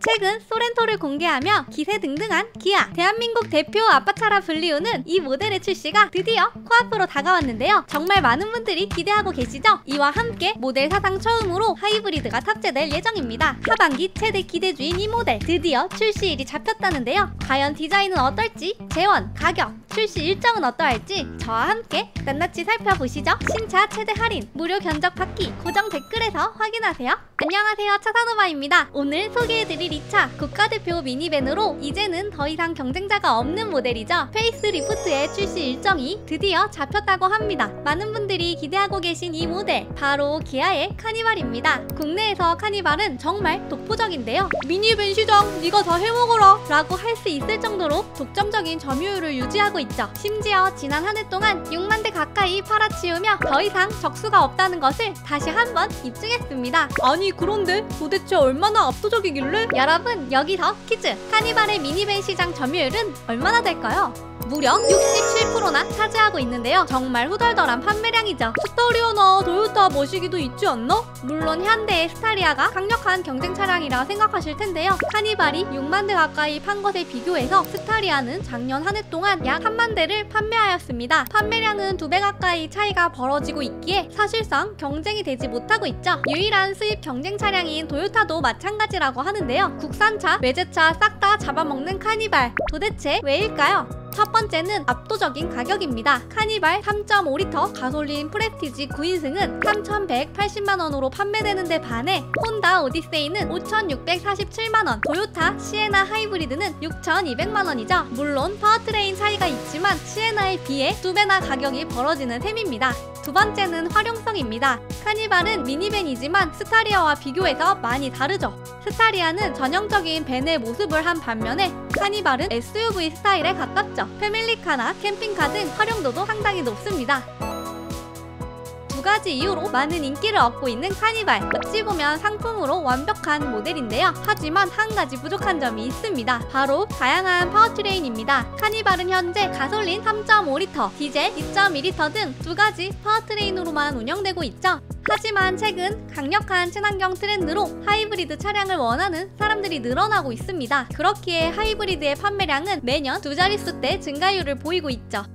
최근 소렌토를 공개하며 기세등등한 기아, 대한민국 대표 아빠차라 불리우는 이 모델의 출시가 드디어 코앞으로 다가왔는데요. 정말 많은 분들이 기대하고 계시죠? 이와 함께 모델 사상 처음으로 하이브리드가 탑재될 예정입니다. 하반기 최대 기대주인 이 모델, 드디어 출시일이 잡혔다는데요. 과연 디자인은 어떨지, 재원, 가격, 출시 일정은 어떠할지 저와 함께 낱낱이 살펴보시죠. 신차 최대 할인, 무료 견적 받기, 고정 댓글에서 확인하세요. 안녕하세요, 차산오바입니다. 오늘 소개해드릴 이 차 국가대표 미니밴으로 이제는 더 이상 경쟁자가 없는 모델이죠. 페이스리프트의 출시 일정이 드디어 잡혔다고 합니다. 많은 분들이 기대하고 계신 이 모델, 바로 기아의 카니발입니다. 국내에서 카니발은 정말 독보적인데요. 미니밴 시장 네가 다 해먹어라 라고 할 수 있을 정도로 독점적인 점유율을 유지하고 있죠. 심지어 지난 한 해 동안 6만 대 가까이 팔아치우며 더 이상 적수가 없다는 것을 다시 한번 입증했습니다. 아니 그런데 도대체 얼마나 압도적이길래? 여러분, 여기서 퀴즈! 카니발의 미니밴 시장 점유율은 얼마나 될까요? 무려 67%나 차지하고 있는데요. 정말 후덜덜한 판매량이죠. 스타리아나 토요타 머시기도 있지 않나? 물론 현대의 스타리아가 강력한 경쟁 차량이라 생각하실 텐데요. 카니발이 6만 대 가까이 판 것에 비교해서 스타리아는 작년 한 해 동안 약 3만 대를 판매하였습니다. 판매량은 2배 가까이 차이가 벌어지고 있기에 사실상 경쟁이 되지 못하고 있죠. 유일한 수입 경쟁 차량인 토요타도 마찬가지라고 하는데요. 국산차, 외제차 싹 다 잡아먹는 카니발, 도대체 왜일까요? 첫 번째는 압도적인 가격입니다. 카니발 3.5리터 가솔린 프레스티지 9인승은 3,180만원으로 판매되는데 반해 혼다 오디세이는 5,647만원, 토요타 시에나 하이브리드는 6,200만원이죠. 물론 파워트레인 차이가 있지만 시에나에 비해 2배나 가격이 벌어지는 셈입니다. 두 번째는 활용성입니다. 카니발은 미니밴이지만 스타리아와 비교해서 많이 다르죠. 스타리아는 전형적인 밴의 모습을 한 반면에 카니발은 SUV 스타일에 가깝죠. 패밀리카나 캠핑카 등 활용도도 상당히 높습니다. 두 가지 이유로 많은 인기를 얻고 있는 카니발, 어찌 보면 상품으로 완벽한 모델인데요. 하지만 한 가지 부족한 점이 있습니다. 바로 다양한 파워트레인입니다. 카니발은 현재 가솔린 3.5리터, 디젤 2.2리터 등 두 가지 파워트레인으로만 운영되고 있죠. 하지만 최근 강력한 친환경 트렌드로 하이브리드 차량을 원하는 사람들이 늘어나고 있습니다. 그렇기에 하이브리드의 판매량은 매년 2자릿수대 증가율을 보이고 있죠.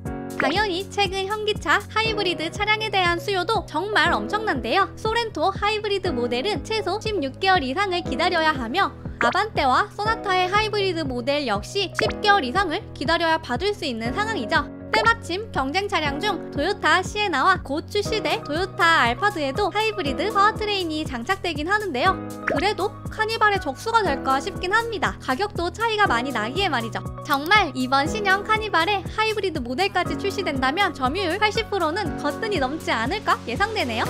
당연히 최근 현기차 하이브리드 차량에 대한 수요도 정말 엄청난데요. 소렌토 하이브리드 모델은 최소 16개월 이상을 기다려야 하며 아반떼와 소나타의 하이브리드 모델 역시 10개월 이상을 기다려야 받을 수 있는 상황이죠. 때마침 경쟁 차량 중 토요타 시에나와 곧 출시될 토요타 알파드에도 하이브리드 파워트레인이 장착되긴 하는데요. 그래도 카니발의 적수가 될까 싶긴 합니다. 가격도 차이가 많이 나기에 말이죠. 정말 이번 신형 카니발에 하이브리드 모델까지 출시된다면 점유율 80%는 거뜬히 넘지 않을까 예상되네요.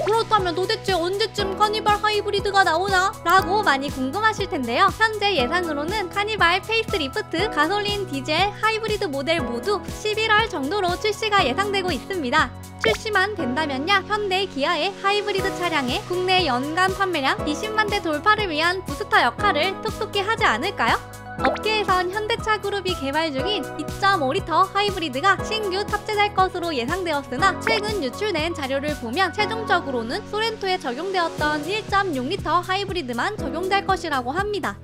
그렇다면 도대체 언제쯤 카니발 하이브리드가 나오나? 라고 많이 궁금하실 텐데요. 현재 예상으로는 카니발 페이스리프트, 가솔린, 디젤, 하이브리드 모델 모두 11월 정도로 출시가 예상되고 있습니다. 출시만 된다면야 현대 기아의 하이브리드 차량의 국내 연간 판매량 20만 대 돌파를 위한 부스터 역할을 톡톡히 하지 않을까요? 업계에선 현대차 그룹이 개발 중인 2.5리터 하이브리드가 신규 탑재될 것으로 예상되었으나 최근 유출된 자료를 보면 최종적으로는 소렌토에 적용되었던 1.6리터 하이브리드만 적용될 것이라고 합니다.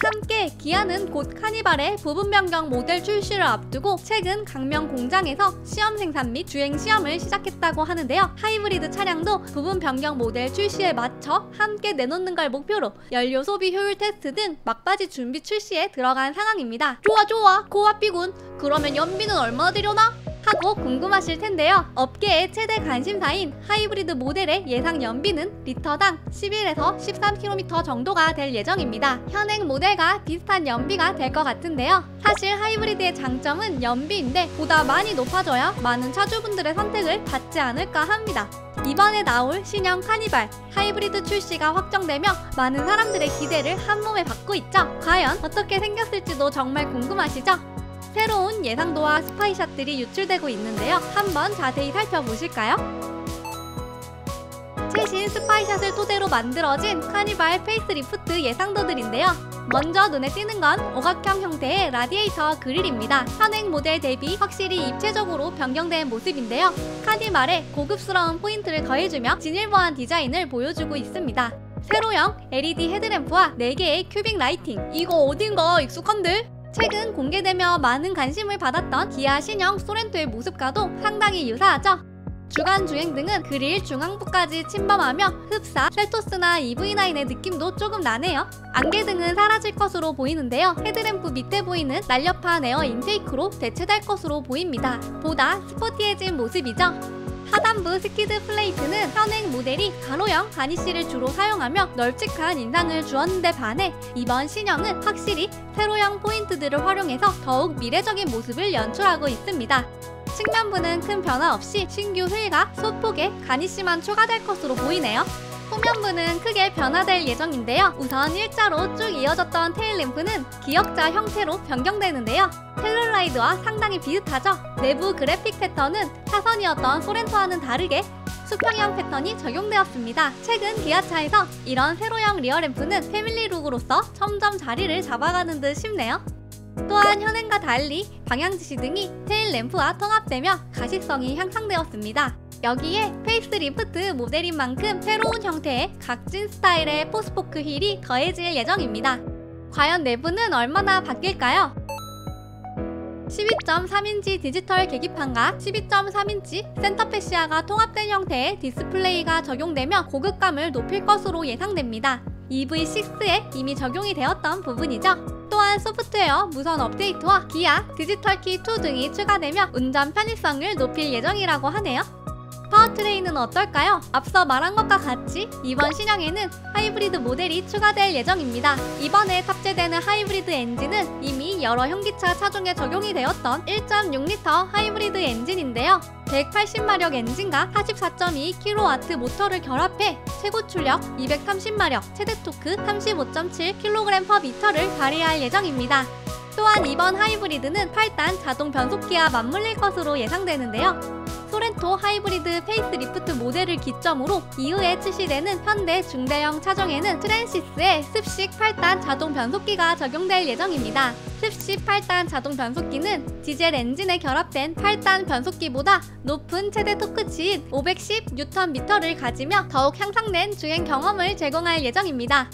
함께 기아는 곧 카니발의 부분 변경 모델 출시를 앞두고 최근 강명 공장에서 시험 생산 및 주행 시험을 시작했다고 하는데요. 하이브리드 차량도 부분 변경 모델 출시에 맞춰 함께 내놓는 걸 목표로 연료 소비 효율 테스트 등 막바지 준비 출시에 들어간 상황입니다. 좋아 고와삐군. 그러면 연비는 얼마나 되려나? 하고 궁금하실 텐데요. 업계의 최대 관심사인 하이브리드 모델의 예상 연비는 리터당 11에서 13km 정도가 될 예정입니다. 현행 모델과 비슷한 연비가 될 것 같은데요. 사실 하이브리드의 장점은 연비인데 보다 많이 높아져야 많은 차주분들의 선택을 받지 않을까 합니다. 이번에 나올 신형 카니발 하이브리드 출시가 확정되며 많은 사람들의 기대를 한몸에 받고 있죠. 과연 어떻게 생겼을지도 정말 궁금하시죠? 새로운 예상도와 스파이샷들이 유출되고 있는데요. 한번 자세히 살펴보실까요? 최신 스파이샷을 토대로 만들어진 카니발 페이스리프트 예상도들인데요. 먼저 눈에 띄는 건 오각형 형태의 라디에이터 그릴입니다. 현행 모델 대비 확실히 입체적으로 변경된 모습인데요. 카니발에 고급스러운 포인트를 더해주며 진일보한 디자인을 보여주고 있습니다. 세로형 LED 헤드램프와 4개의 큐빅 라이팅. 이거 어딘가 익숙한데? 최근 공개되며 많은 관심을 받았던 기아 신형 소렌토의 모습과도 상당히 유사하죠. 주간 주행등은 그릴 중앙부까지 침범하며 흡사, 셀토스나 EV9의 느낌도 조금 나네요. 안개등은 사라질 것으로 보이는데요. 헤드램프 밑에 보이는 날렵한 에어 인테이크로 대체될 것으로 보입니다. 보다 스포티해진 모습이죠. 하단부 스키드 플레이트는 현행 모델이 가로형 가니쉬를 주로 사용하며 널찍한 인상을 주었는데 반해 이번 신형은 확실히 세로형 포인트들을 활용해서 더욱 미래적인 모습을 연출하고 있습니다. 측면부는 큰 변화 없이 신규 휠과 소폭의 가니쉬만 추가될 것으로 보이네요. 후면부는 크게 변화될 예정인데요. 우선 일자로 쭉 이어졌던 테일램프는 기역자 형태로 변경되는데요. 텔룰라이드와 상당히 비슷하죠? 내부 그래픽 패턴은 차선이었던 소렌토와는 다르게 수평형 패턴이 적용되었습니다. 최근 기아차에서 이런 세로형 리어램프는 패밀리룩으로서 점점 자리를 잡아가는 듯 싶네요. 또한 현행과 달리 방향지시 등이 테일 램프와 통합되며 가시성이 향상되었습니다. 여기에 페이스리프트 모델인 만큼 새로운 형태의 각진 스타일의 포스포크 휠이 더해질 예정입니다. 과연 내부는 얼마나 바뀔까요? 12.3인치 디지털 계기판과 12.3인치 센터 패시아가 통합된 형태의 디스플레이가 적용되며 고급감을 높일 것으로 예상됩니다. EV6에 이미 적용이 되었던 부분이죠. 또한 소프트웨어 무선 업데이트와 기아 디지털 키 2 등이 추가되며 운전 편의성을 높일 예정이라고 하네요. 파워트레인은 어떨까요? 앞서 말한 것과 같이 이번 신형에는 하이브리드 모델이 추가될 예정입니다. 이번에 탑재되는 하이브리드 엔진은 이미 여러 현기차 차종에 적용이 되었던 1.6L 하이브리드 엔진인데요. 180마력 엔진과 44.2kW 모터를 결합해 최고 출력 230마력, 최대 토크 35.7kg/m를 발휘할 예정입니다. 또한 이번 하이브리드는 8단 자동 변속기와 맞물릴 것으로 예상되는데요. 소렌토 하이브리드 페이스리프트 모델을 기점으로 이후에 출시되는 현대 중대형 차종에는 트랜시스의 습식 8단 자동 변속기가 적용될 예정입니다. 습식 8단 자동 변속기는 디젤 엔진에 결합된 8단 변속기보다 높은 최대 토크치인 510Nm를 가지며 더욱 향상된 주행 경험을 제공할 예정입니다.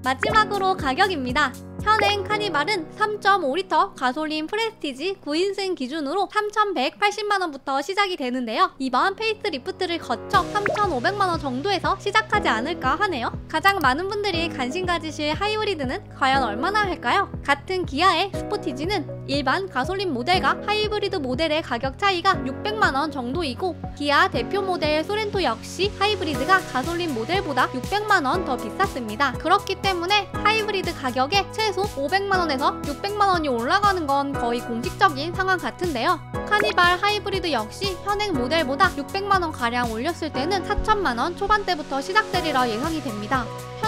마지막으로 가격입니다. 현행 카니발은 3.5L 가솔린 프레스티지 9인승 기준으로 3,180만원부터 시작이 되는데요. 이번 페이스리프트를 거쳐 3,500만원 정도에서 시작하지 않을까 하네요. 가장 많은 분들이 관심 가지실 하이브리드는 과연 얼마나 할까요? 같은 기아의 스포티지는 일반 가솔린 모델과 하이브리드 모델의 가격 차이가 600만원 정도이고 기아 대표 모델 소렌토 역시 하이브리드가 가솔린 모델보다 600만원 더 비쌌습니다. 그렇기 때문에 하이브리드 가격에 최소 500만원에서 600만원이 올라가는 건 거의 공식적인 상황 같은데요. 카니발 하이브리드 역시 현행 모델보다 600만원가량 올렸을 때는 4천만원 초반대부터 시작되리라 예상이 됩니다.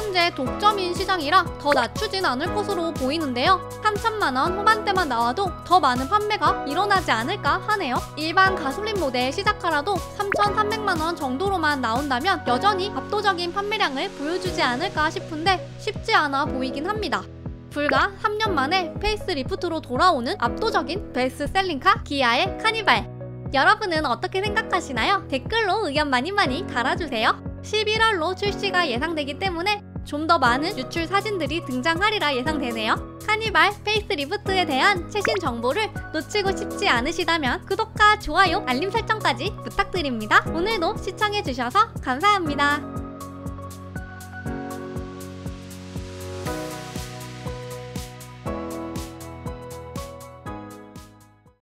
현재 독점인 시장이라 더 낮추진 않을 것으로 보이는데요. 3천만원 후반대만 나와도 더 많은 판매가 일어나지 않을까 하네요. 일반 가솔린 모델 시작가라도 3,300만원 정도로만 나온다면 여전히 압도적인 판매량을 보여주지 않을까 싶은데 쉽지 않아 보이긴 합니다. 불과 3년 만에 페이스리프트로 돌아오는 압도적인 베스트셀링카 기아의 카니발. 여러분은 어떻게 생각하시나요? 댓글로 의견 많이 달아주세요. 11월로 출시가 예상되기 때문에 좀 더 많은 유출 사진들이 등장하리라 예상되네요. 카니발 페이스리프트에 대한 최신 정보를 놓치고 싶지 않으시다면 구독과 좋아요, 알림 설정까지 부탁드립니다. 오늘도 시청해주셔서 감사합니다.